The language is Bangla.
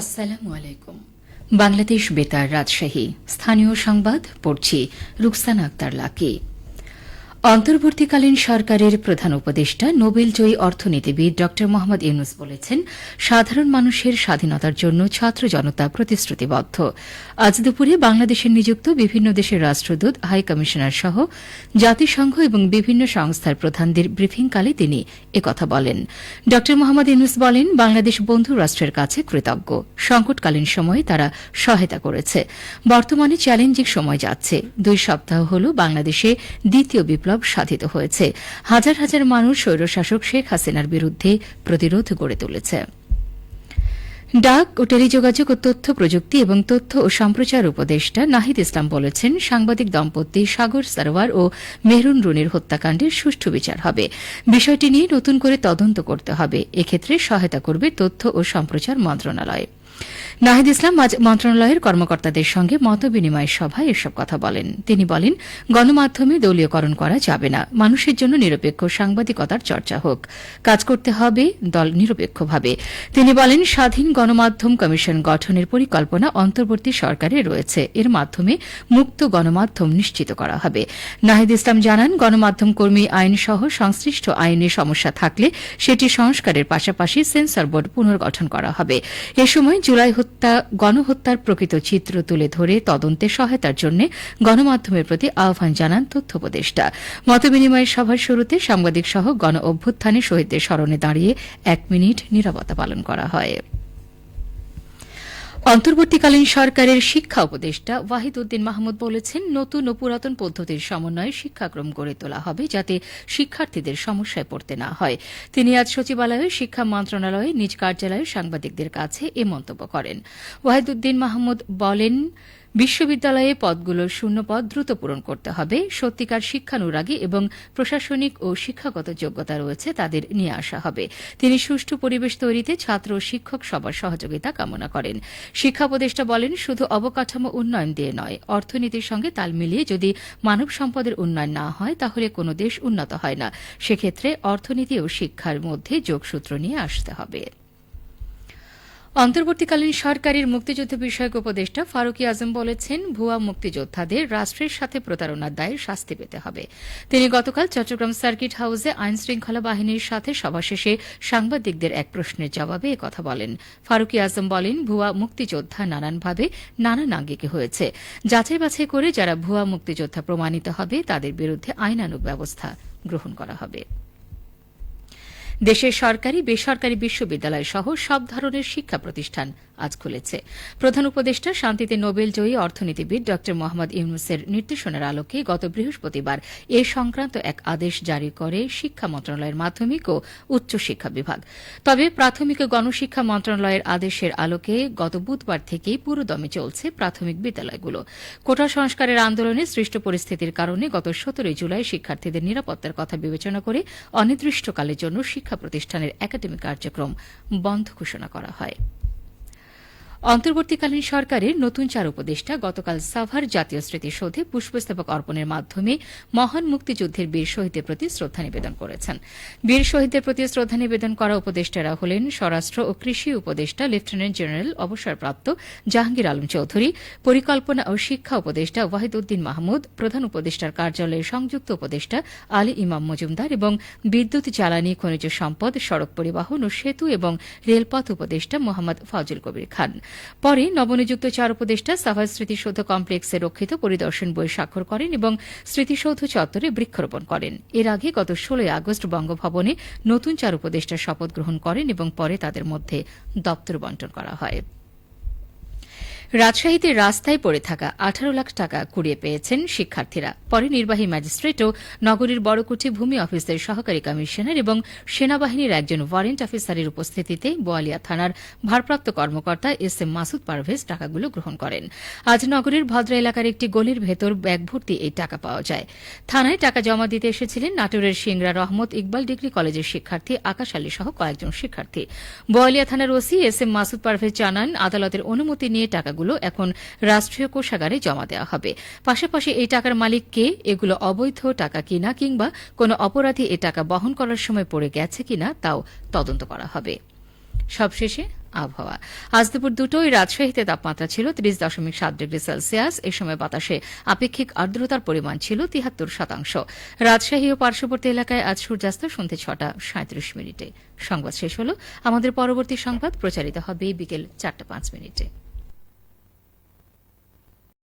আসসালামু আলাইকুম। বাংলাদেশ বেতার রাজশাহী স্থানীয় সংবাদ পড়ছি রুকসানা আক্তার লাকি। অন্তর্বর্তীকালীন সরকারের প্রধান উপদেষ্টা নোবেলজয়ী অর্থনীতিবিদ ড মোহাম্মদ ইউনুস বলেছেন, সাধারণ মানুষের স্বাধীনতার জন্য ছাত্র জনতা প্রতিশ্রুতিবদ্ধ। আজ দুপুরে বাংলাদেশের নিযুক্ত বিভিন্ন দেশের রাষ্ট্রদূত, হাই কমিশনার সহ জাতিসংঘ এবং বিভিন্ন সংস্থার প্রধানদের ব্রিফিংকালে তিনি একথা বলেন। ড মোহাম্মদ ইউনুস বলেন, বাংলাদেশ বন্ধু রাষ্ট্রের কাছে কৃতজ্ঞ। সংকটকালীন সময়ে তারা সহায়তা করেছে। বর্তমানে চ্যালেঞ্জিং সময় যাচ্ছে। 2 সপ্তাহ হল বাংলাদেশে দ্বিতীয় বিপ্লব সাধিত হয়েছে। হাজার হাজার মানুষ স্বৈরশাসক শেখ হাসিনার বিরুদ্ধে প্রতিরোধ গড়ে তুলেছে। ডাক ও টেলিযোগাযোগ ও তথ্য প্রযুক্তি এবং তথ্য ও সম্প্রচার উপদেষ্টা নাহিদ ইসলাম বলেছেন, সাংবাদিক দম্পতি সাগর সারোয়ার ও মেহরুন রুনির হত্যাকাণ্ডের সুষ্ঠু বিচার হবে। বিষয়টি নিয়ে নতুন করে তদন্ত করতে হবে। এক্ষেত্রে সহায়তা করবে তথ্য ও সম্প্রচার মন্ত্রণালয়। নাহিদ ইসলাম আজ মন্ত্রণালয়ের কর্মকর্তাদের সঙ্গে মতবিনিময় সভায় এসব কথা বলেন। তিনি বলেন, গণমাধ্যমে দলীয়করণ করা যাবে না। মানুষের জন্য নিরপেক্ষ সাংবাদিকতার চর্চা হোক। কাজ করতে হবে দল নিরপেক্ষভাবে। তিনি বলেন, স্বাধীন গণমাধ্যম কমিশন গঠনের পরিকল্পনা অন্তর্বর্তী সরকারের রয়েছে। এর মাধ্যমে মুক্ত গণমাধ্যম নিশ্চিত করা হবে। নাহিদ ইসলাম জানান, গণমাধ্যম কর্মী আইন সহ সংশ্লিষ্ট আইনে সমস্যা থাকলে সেটি সংস্কারের পাশাপাশি সেন্সর বোর্ড পুনর্গঠন করা হবে। এ সময় জুলাই গণহত্যার প্রকৃত চিত্র তুলে ধরে তদন্তে সহায়তার জন্য গণমাধ্যমের প্রতি আহ্বান জানান তথ্য উপদেষ্টা। মতবিনিময় সভার শুরুতে সাংবাদিক সহ গণ অভ্যুত্থানে শহীদদের স্মরণে দাঁড়িয়ে 1 মিনিট নীরবতা পালন করা হয়। অন্তর্বর্তীকালীন সরকারের শিক্ষা উপদেষ্টা ওয়াহিদ উদ্দিন মাহমুদ বলেছেন, নতুন ও পুরাতন পদ্ধতির সমন্বয়ে শিক্ষাক্রম গড়ে তোলা হবে যাতে শিক্ষার্থীদের সমস্যায় পড়তে না হয়। তিনি আজ সচিবালয়ে শিক্ষা মন্ত্রণালয়ে নিজ কার্যালয়ে সাংবাদিকদের কাছে এ মন্তব্য করেন। ওয়াহিদ উদ্দিন মাহমুদ বলেন, বিশ্ববিদ্যালয়ে পদগুলোর শূন্য পদ দ্রুত পূরণ করতে হবে। সত্যিকার শিক্ষানুরাগী এবং প্রশাসনিক ও শিক্ষাগত যোগ্যতা রয়েছে তাদের নিয়ে আসা হবে। তিনি সুষ্ঠু পরিবেশ তৈরিতে ছাত্র ও শিক্ষক সবার সহযোগিতা কামনা করেন। শিক্ষা উপদেষ্টা বলেন, শুধু অবকাঠামো উন্নয়ন দিয়ে নয়, অর্থনীতির সঙ্গে তাল মিলিয়ে যদি মানব সম্পদের উন্নয়ন না হয় তাহলে কোনো দেশ উন্নত হয় না। সেক্ষেত্রে অর্থনীতি ও শিক্ষার মধ্যে যোগসূত্র নিয়ে আসতে হবে। অন্তর্বর্তীকালীন সরকারের মুক্তিযুদ্ধ বিষয়ক উপদেষ্টা ফারুকী আজম বলেছেন, ভুয়া মুক্তিযোদ্ধাদের রাষ্ট্রের সাথে প্রতারণার দায়ে শাস্তি পেতে হবে। তিনি গতকাল চট্টগ্রাম সার্কিট হাউসে আইনশৃঙ্খলা বাহিনীর সাথে সভা শেষে সাংবাদিকদের এক প্রশ্নের জবাবে একথা বলেন। ফারুকী আজম বলেন, ভুয়া মুক্তিযোদ্ধা নানানভাবে নানান আঙ্গিকে হয়েছে। যাচাই বাছাই করে যারা ভুয়া মুক্তিযোদ্ধা প্রমাণিত হবে তাদের বিরুদ্ধে আইনানুগ ব্যবস্থা গ্রহণ করা হবে। দেশের সরকারি বেসরকারি বিশ্ববিদ্যালয় সহ সব ধরনের শিক্ষা প্রতিষ্ঠান আজ খুলেছে। প্রধান উপদেষ্টা শান্তিতে নোবেলজয়ী অর্থনীতিবিদ ড মোহাম্মদ ইউনুসের নির্দেশনার আলোকে গত বৃহস্পতিবার এ সংক্রান্ত এক আদেশ জারি করে শিক্ষা মন্ত্রণালয়ের মাধ্যমিক ও উচ্চশিক্ষা বিভাগ। তবে প্রাথমিক ও গণশিক্ষা মন্ত্রণালয়ের আদেশের আলোকে গত বুধবার থেকেই পুরোদমে চলছে প্রাথমিক বিদ্যালয়গুলো। কোটা সংস্কারের আন্দোলনে সৃষ্ট পরিস্থিতির কারণে গত 17 জুলাই শিক্ষার্থীদের নিরাপত্তার কথা বিবেচনা করে অনির্দিষ্টকালের জন্য শিক্ষা প্রতিষ্ঠানের একাডেমিক কার্যক্রম বন্ধ ঘোষণা করা হয়। অন্তর্বর্তীকালীন সরকারের নতুন 4 উপদেষ্টা গতকাল সাভার জাতীয় স্মৃতিসৌধে পুষ্পস্তবক অর্পণের মাধ্যমে মহান মুক্তিযুদ্ধের বীর শহীদদের প্রতি শ্রদ্ধা নিবেদন করেছেন। বীর শহীদদের প্রতি শ্রদ্ধা নিবেদন করা উপদেষ্টারা হলেন স্বরাষ্ট্র ও কৃষি উপদেষ্টা লেফটেন্যান্ট জেনারেল অবসরপ্রাপ্ত জাহাঙ্গীর আলম চৌধুরী, পরিকল্পনা ও শিক্ষা উপদেষ্টা ওয়াহিদ উদ্দিন মাহমুদ, প্রধান উপদেষ্টার কার্যালয়ের সংযুক্ত উপদেষ্টা আলী ইমাম মজুমদার এবং বিদ্যুৎ, জ্বালানি, খনিজ সম্পদ, সড়ক পরিবহন ও সেতু এবং রেলপথ উপদেষ্টা মোহাম্মদ ফাজুল কবির খান। পরে নবনিযুক্ত 4 উপদেষ্টা সাভার স্মৃতিসৌধ কমপ্লেক্সে রক্ষিত পরিদর্শন বই স্বাক্ষর করেন এবং স্মৃতিসৌধ চত্বরে বৃক্ষরোপণ করেন। এর আগে গত 16 আগস্ট বঙ্গভবনে নতুন 4 উপদেষ্টা শপথ গ্রহণ করেন এবং পরে তাদের মধ্যে দপ্তর বণ্টন করা হয়। রাজশাহীতে রাস্তায় পড়ে থাকা 18 লাখ টাকা কুড়িয়ে পেয়েছেন শিক্ষার্থীরা। পরে নির্বাহী ম্যাজিস্ট্রেট ও নগরীর বড়কুঠি ভূমি অফিসের সহকারী কমিশনার এবং সেনাবাহিনীর একজন ওয়ারেন্ট অফিসারের উপস্থিতিতে বোয়ালিয়া থানার ভারপ্রাপ্ত কর্মকর্তা এস এম মাসুদ পারভেজ টাকাগুলো গ্রহণ করেন। আজ নগরীর ভদ্রা এলাকার একটি গলির ভেতর ব্যাগ ভর্তি এই টাকা পাওয়া যায়। থানায় টাকা জমা দিতে এসেছিলেন নাটোরের সিংড়া রহমত ইকবাল ডিগ্রি কলেজের শিক্ষার্থী আকাশ আলী সহ কয়েকজন শিক্ষার্থী। বোয়ালিয়া থানার OC S M Masud Parvez জানান, আদালতের অনুমতি নিয়ে টাকা এখন রাষ্ট্রীয় কোষাগারে জমা দেওয়া হবে। পাশাপাশি এই টাকার মালিক কে, এগুলো অবৈধ টাকা কিনা কিংবা কোনো অপরাধী এ টাকা বহন করার সময় পড়ে গেছে কিনা তাও তদন্ত করা হবে। সবশেষে আবহাওয়া আজ দুপুর দুটোই রাজশাহীতে তাপমাত্রা ছিল ৩০.৭ ডিগ্রি সেলসিয়াস। এ সময় বাতাসে আপেক্ষিক আর্দ্রতার পরিমাণ ছিল ৭৩%। রাজশাহী ও পার্শ্ববর্তী এলাকায় আজ সূর্যাস্ত সন্ধ্যে ৬টা ৩৭ মিনিটে। সংবাদ শেষ হল। আমাদের পরবর্তী সংবাদ প্রচারিত হবে বিকেল ৪টা ৫ মিনিটে।